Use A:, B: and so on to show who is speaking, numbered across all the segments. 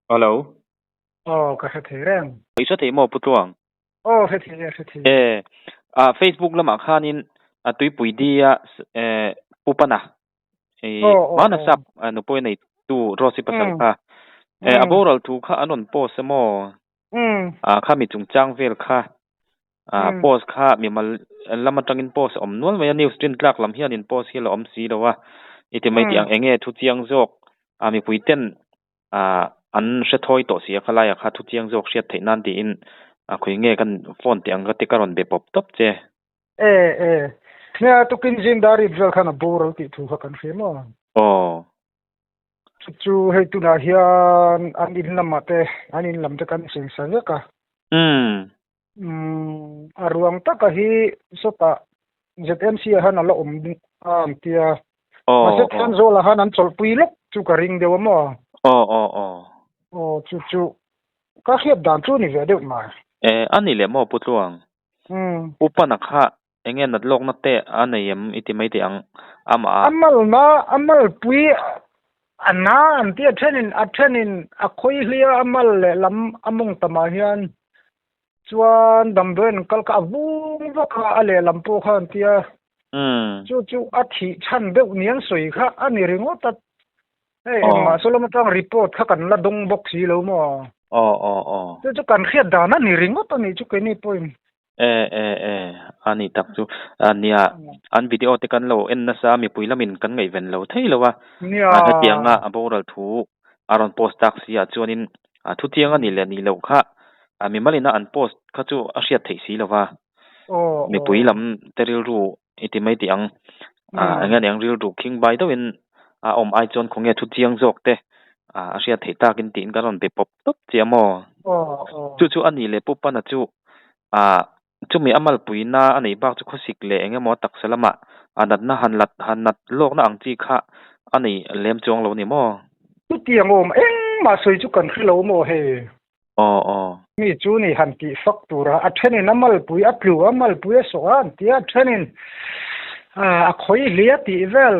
A: Hello.
B: ka khatherang
A: Isa te mo putuang.
B: khathe
A: Facebook lama khanin atui puidia pupana. Mana sap no poi nei tu rosi pasal ka. Aboral tu kha anon post mo. Kha mi chungchang vel kha. Post kha mi mal lama tangin post om nual mai news tin tlak lam hian in post hi lo om si lo wa. Iti mai tiang enge thu chiang jok mi puiten an se thoi to sia khalaya kha thu chiang jok sia theinan ti in khoi nge kan phone tiang ga te karon be pop top che
B: ne tukin jin dari bjal khana boral ti thu kha kan femo chu he tu na hian anin lamate anin lamte kan sing sa ka aruang ta ka hi sota ZMC han ala om tia maset han zo la han an chol pui lok chu ka ring de mo chu ka khiap dan chu ni ve de ma
A: ani le mo putluang upana kha engen nat lok na te anayem iti mai ti ang
B: amal pui ana an ti athenin a khoi hlia amal le lam among tama hian chuan damben kalka vung vaka ale lampo khan tia chu athi chan de nian soi kha ani ringo ta ma solomatang report kha kan la dong box hi lo mo chu kan khiat dana ni ringo to ni chu ke ni poin
A: ani tak chu ania an video te kan lo en na sa mi puilamin kan ngai ven lo thei lo wa ana tianga aboral thu aron post tak sia chuanin thu tianga ni le ni lo kha mi malina an post kha chu a hriat thei si lo wa mi puilam teril ru iti mai tiang anga yang ril ru king bai do in om ai chon khonge thu tiang jok te a hriat thei takin tin karon be pop top chiamo chu ani le pupana chu chu mi amal puina anei bak chu khosik le enge mo tak salama anat na hanat lok na angchi kha ani lem chong lo ni mo
B: tu tiang om ma soi chu kan khilo mo he mi chu ni han ki faktura athenin amal pui atlu amal pui so an tia athenin a khoi lia ti vel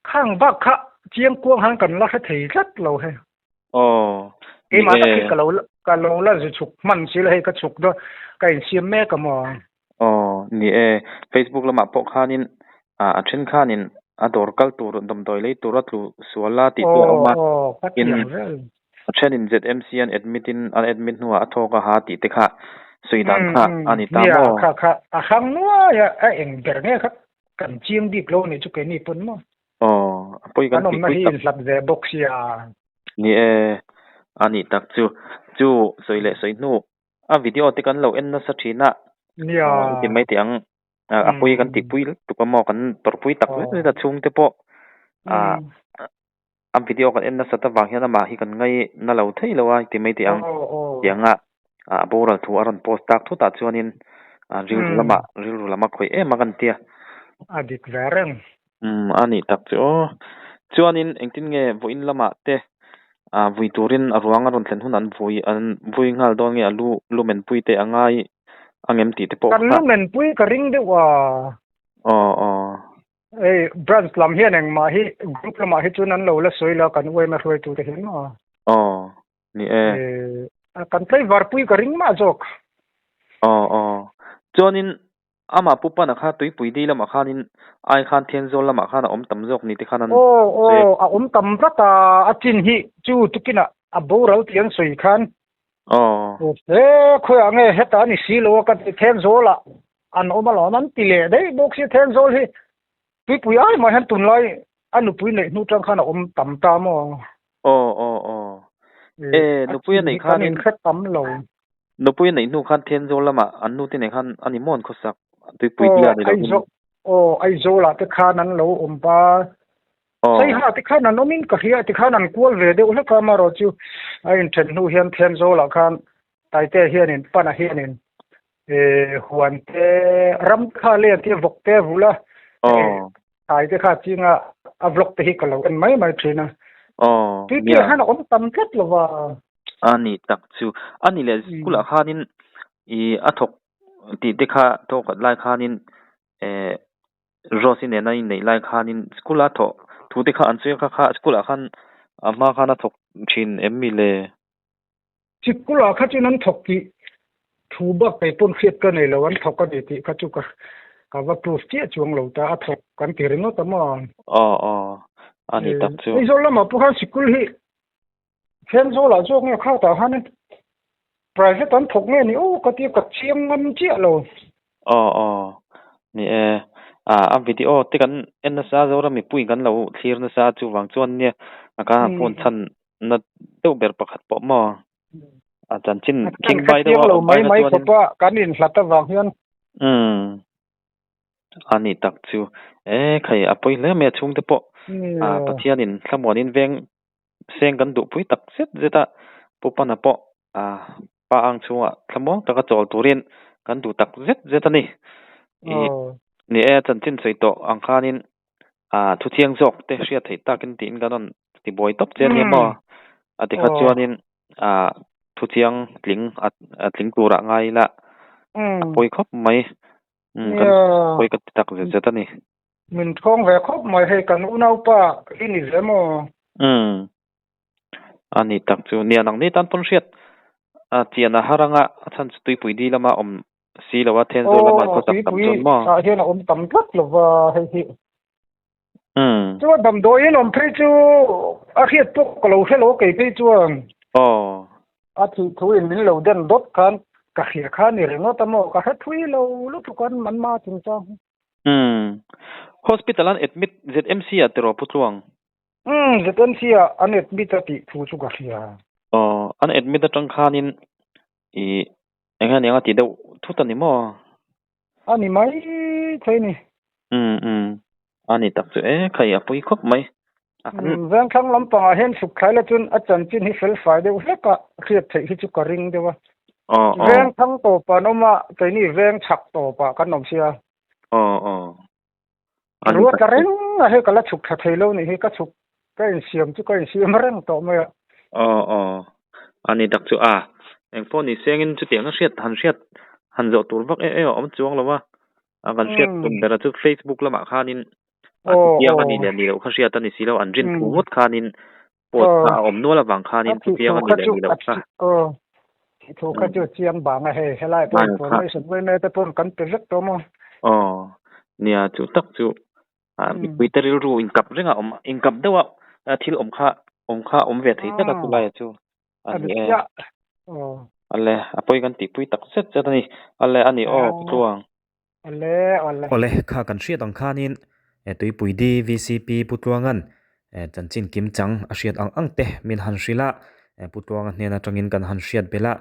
B: khang bak kha chiang kuang han kan la thei lat lo he ma ta ki ka lo la zu chuk man sil he ka chuk do kai siam me ka mo
A: ni Facebook lama pok khanin a then khanin ador kal tur dom doi le turatlu suala ti tu ma in chenin ZMCN admit nuwa athoka ha ti te kha suidan kha ani ta mo
B: kha a khang nuwa ya a eng ber ne kha kan chiang dik lo ni chu ke ni pun mo
A: poi kan
B: ti pui lap ze box ya
A: ni ani tak chu soile soinu a video te kan lo en na sa thina ti mai ti ang apui kan ti pui tu ka mo kan tor pui tak le da chung te po am video kan en na sa ta wang hian ma hi kan ngai na lo thei lo wa ti mai ti ang tianga aboral thu aron post tak thu ta chuanin ril lama khoi ma kan tia
B: adik vereng
A: ani tak chuanin engtin nge voin lama te vui turin arwang aron thlen hun an vui ngal don nge alu lumen pui te angai angem ti te po
B: kan lumen pui ka ring de wa branch lam hian eng ma hi group lama hi chun an lo la soila kan wei ma hloi tu te hin no
A: ni
B: kan play var pui ka ring ma jok
A: chuanin ama pupana kha tui pui di lama khanin ai khan thianzol lama khana om tam jok ni te khanan
B: a om tam rata achin hi chu tukina a boral tian soi khan khoi ange heta ni silo ka thianzola an omalo nan tile dei boxi thianzol hi pui ai ma han tun lai anu pui nei nu tang khana om tam ta mo
A: nu pui nei khanin
B: khat tam lo
A: nu pui nei nu khan thianzol lama an nu ti nei khan ani mon khosak tui pui dia ni lo
B: ai zo la te khanan lo ompa sai ha te khanan nomin ka hia te khanan kual ve de ula ka maro chu ai then nu hian then zo la khan tai te hianin pana hianin huan te ram kha le te vok te vula ai te kha chinga a vlog te hi ka lo en mai thina ti ti han om tam ket lo wa
A: ani tak chu ani le skula khanin I athok ti dekha to ka lai khanin rosine nai nei lai khanin skula tho thu dekha an che kha skula khan ama khana thok thin emmi le
B: chikula khachu nan thokki thuba pe pon khiat ka nei lawan thokka de ti khachu ka wa proof ti chuang lo ta a thok kan ti rengo tama
A: ani tak chu
B: ei zola ma pu ha sikul hi fen zola zo nge kha ta han private an thok nge ni ka ti ka chiam ngam chi lo
A: ni a video te kan en na sa zo ra mi pui kan lo thlir na sa chu wang chuan ne aka phone chan na to ber pakhat po mo a chan chin king bai do
B: mai ko pa kan in hlata wang hian
A: ani tak chu khai apoi le me chung te po pathian in thlamon in veng seng kan du pui tak set zeta popa na po pa ang chunga thlamong taka chol turin kan du tak zeta ni ni chan chin sei to ang khanin thu thiang jok te hria thei takin tin ganon ti boy top chen ni mo ati kha chuanin thu thiang tling tura ngai la poi khop mai kan poi ka tak zeta ni
B: min thong ve khop mai he kan unau pa ini zemo
A: ani tak chu nia nang ni tan pon hriat chiana haranga chan tui pui di lama om si lawa then zo lama ko tak tam chon mo
B: hian om tam tlak lova he chu dam do in om phei chu a khiat pok ko lo helo ke phei chuan a thu in min lo den dot kan ka khia kha ni rengo tamo ka ha thui lo lu tu kan man ma chung chang
A: hospital an admit ZMC atero putluang
B: ZMC an admit ati thu chu ka khia
A: an admit atang khanin enga ne ati do thutani mo
B: ani mai thaini
A: ani tak chu khai apui khop mai
B: vang khang lampang a hen suk khaila chun a chan chin hi fel fai de heka khiat thei hi chu ka ring dewa vang thang to pa noma taini vang chak to pa kan nom sia ruat ka reng a he kala chuk tha theilo ni he ka chuk ka in siam chu ka in siam reng to ma
A: ani tak chu eng phone ni sengin chu tiang hriat han zo tur vak om chuang lawa kan hriat tum bera chu Facebook lama khanin tiang ani le ni lo kha hriat ani silo an rin phut khanin post om no la wang khanin tiang ani le ni lo kha
B: thu ka chu chiang bang a he helai pon information we me te pon kan pe lek to mo
A: nia chu tak chu mi twitter ru incap renga incap dewa thil om kha ve thei ta ku lai chu ani alle apoi kan ti pui tak set chatani alle ani tuang
C: ole kha kan hriat ang khanin tui pui di VCP putluangan chanchin kim chang a hriat ang te min han hrila putluang hnen atangin kan han hriat bela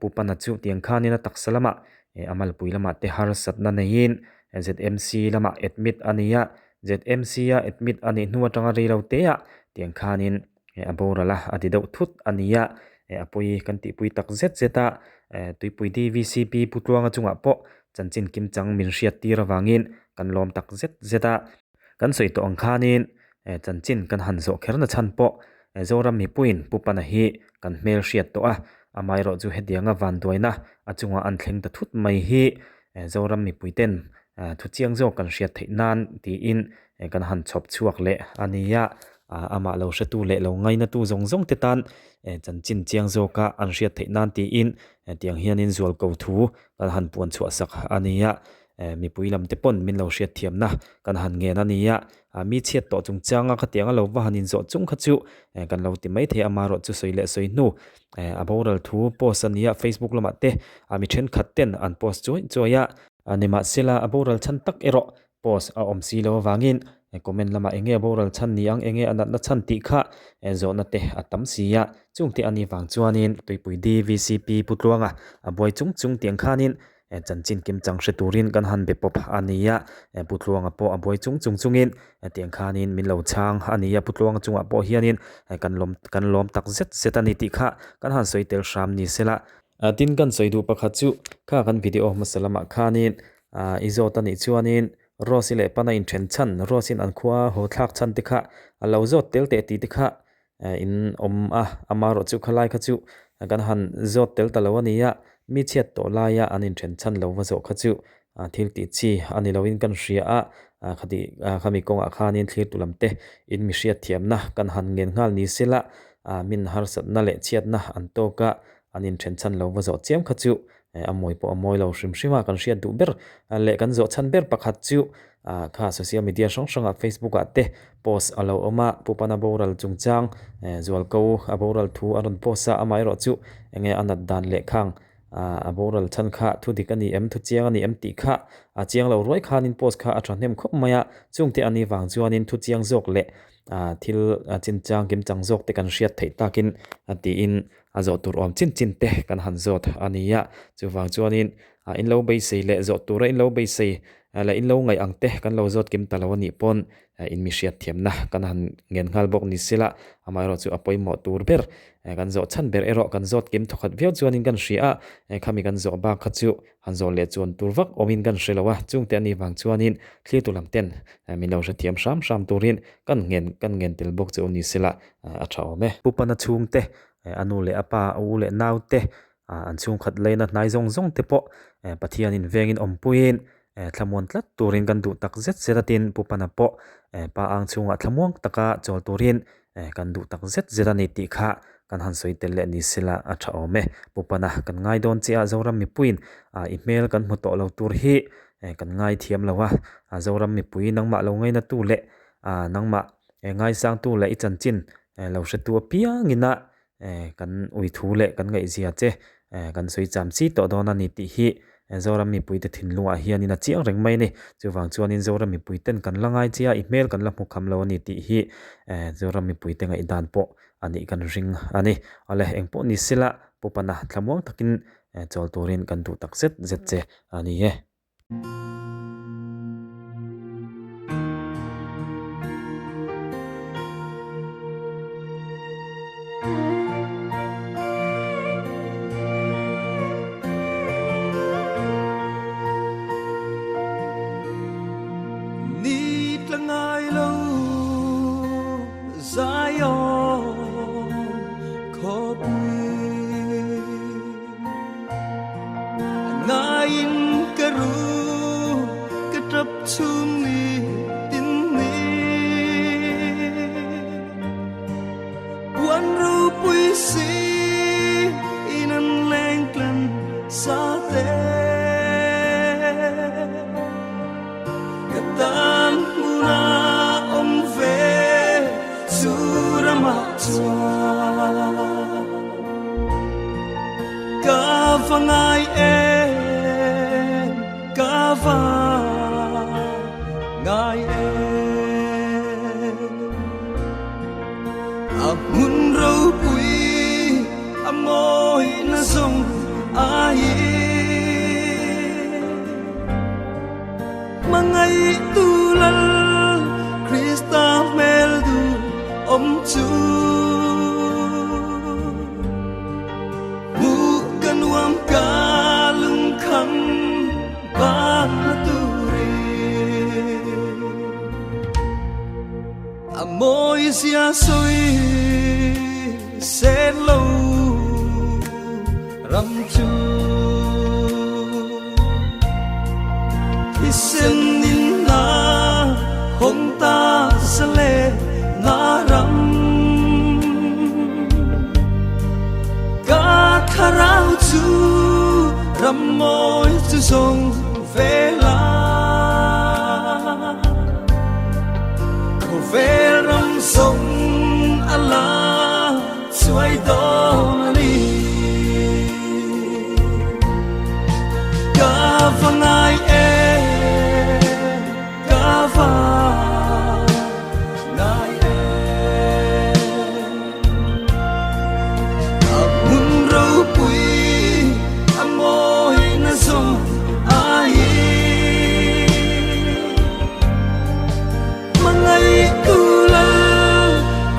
C: pupana chu tiang khanin tak salama amal pui lama te har satna nein ZMC lama admit ania ZMC admit ani nuwa tanga ri lo te ya tiang khanin aborala adidau thut ania apoi kan ti pui tak zeta tui pui di VCP putluanga chunga po chanchin kim chang min hriat ti rawangin kan lom tak zeta kan soi to ang khanin chanchin kan han zo kherna chan po zoram mi puin pupana hi kan mel hriat to amai ro chu hedianga van doina achunga an thleng ta thut mai hi zoram mi puiten thu chiang zo kan hriat thei nan ti in kan han chop chuak le ania ama lo hretu le lo ngai na tu zong te tan chanchin chiang zo ka an hriat thei nan ti in tiang hianin zual ko thu kan han puan chua sak ania mi puilam te pon min lo hriat thiam na kan han nge na nia mi chiat to chung changa kha tianga lo wa hanin zo chung kha chu kan lo ti mai the ama ro chu soile soi nu aboral thu post ania Facebook lama te mi then khat ten an post choya anima sila aboral chan tak ero post om si lo wangin comment lama enge aboral chan niang enge anat na chan ti kha zo na te atam sia chung ti ani wang chuanin toipui di VCP putluanga aboi chung tiang khanin chanchin kim chang hreturin kan han be pop ania putluanga po aboi chungin tiang khanin min lo chang ania putluanga chunga po hianin kan lom tak zet ani ti kha kan han soitel sham ni sela tin kan soidu pakha chu kha kan video masalama khanin izota ni chuanin rosile pana in then chan rosin an khwa ho thlak chan tikha alo zot tel te ti tikha in amaro chu khalai kha chu kan han zot tel talawania mi chiat to laya anin then chan lo wa zo kha chu thil ti chi ani lo in kan hria คดีขมิกงอาคานินคลีตุลำเตอินมิเชียเทียมนะกันหันเงินงาลนี้สิละมินฮาร์สัตนั่นแหละเชียดนะอันโตกะอันอินเทรนชันเราว่าจะเจียมขจูอมวยปอมวยเราชิมชิมากันเชียดดูเบอร์เละกันจะชันเบอร์ปักขัดจูค่าโซเชียลมีเดียช่องๆ Facebook เตะโพสเอาเราออกมาปุปนาบรัลจุงจังจวลกูบรัลทูอารอนโพสอะไม่รอจูเงยอันนัดดันเละข้างบรัลชันข้าทุดิกันนี่ทุเจียงนี่ตีข้าเจียงเราร้อยข้านินโพสข้าอัจฉริยะคบมายาจุงเตอันนี้วางจวนินทุเจียงจกเละทิลจินจังกิมจังจกเตกันเชียดไทยตากินตีอินจอตัวอมจินเตกันหันจอดอันนี้จูวางจวนินอินเราไปสิเละจอตัวอินเราไปสิและอินเราไงอังเตกันเราจอดกิมตะลาวันนี้ปนอินมิเชียเทียมนะกันหันเงินฮัลบอกนิสิละอามาเราจูอปอยหมอตูร์เบอร์กันจอดชันเบอร์กันจอดกิมทุกขัดเวียวจวนินกันเชียขามีกันจอดบากขัดจูหันจอดเละจวนตูร์วักอมินกันเชียละวะจุงเตอันนี้วางจวนินคลีตุลำเต็นมีเราจะเทียมซ้ำตูรินกันเงินติลบอกจวนิสิละอัชเอาเมปุปนัดชุงเตอนุเลอปาอูเลนาวเตอันชุงขัดเลยนัดนายจงเตปะปะเทียนินเวงินอมปุยนทำวันลัดตัวเรียนกันดูตักเจ็ดเซตัตินปุปนาปะปาอังชงทำวงตะกะจอตัวเรียนกันดูตักเจ็ดเซตันิติขะกันหันสวยเตลนิสิละอัชเอาเมปุปนากันง่ายโดนเจ้าจารัมมีปุยนอีเมลกันมุตโตเราตัวฮีกันง่ายเทียมแล้ววะจารัมมีปุยนังมาเราง่ายนัตู้เละนังมาง่ายสร้างตู้เละอีจันจินเราเสตัวเปียงินะกันอุยทูเละกันง่ายเสียเจกันสวยจำซีต่อดอนันนิติฮีจารัมมีปุยเตถินลุงอาเฮียนินะเจียงเร่งไม่เนี่ยจะวางจวนินจารัมมีปุยเต้นกันละง่ายเจียอีเมลกันละมุขคำเรานิติฮีจารัมมีปุยเต้นไอ้ดานโปอันนี้กันริงอันนี้อะไรเองโปนิสิละปุปนะทำวงตักินจอลตัวเรียนกันดูตักเซตเจ็ดเจอันนี้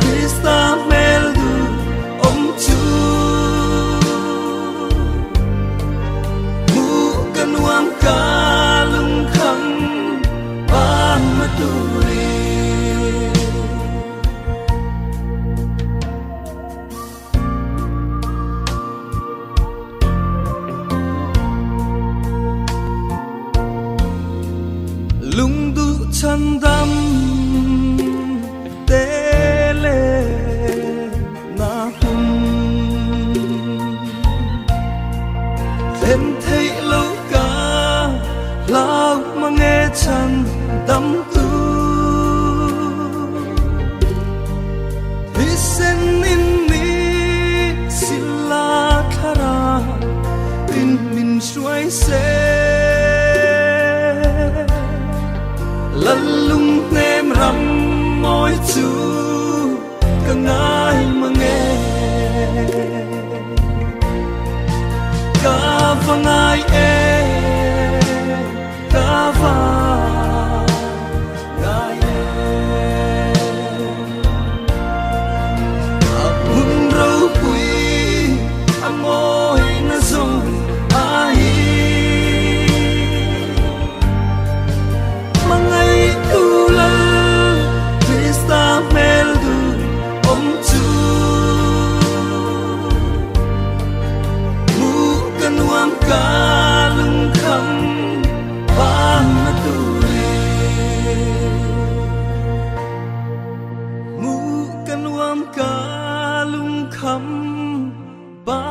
D: Krista Meldu Om Chu em thấy lâu cả lao mà nghe chẳng đắm tu Listen in me sila khara in min suai se lalung nem ram moi chu ka ngai ma nghe ka va ngai e ka va ngai e apun ro pui amoi na zon ai mangai ula Krista meldu om chu mu kan wam ka lung kham ba na tu mu kan wam ka lung kham ba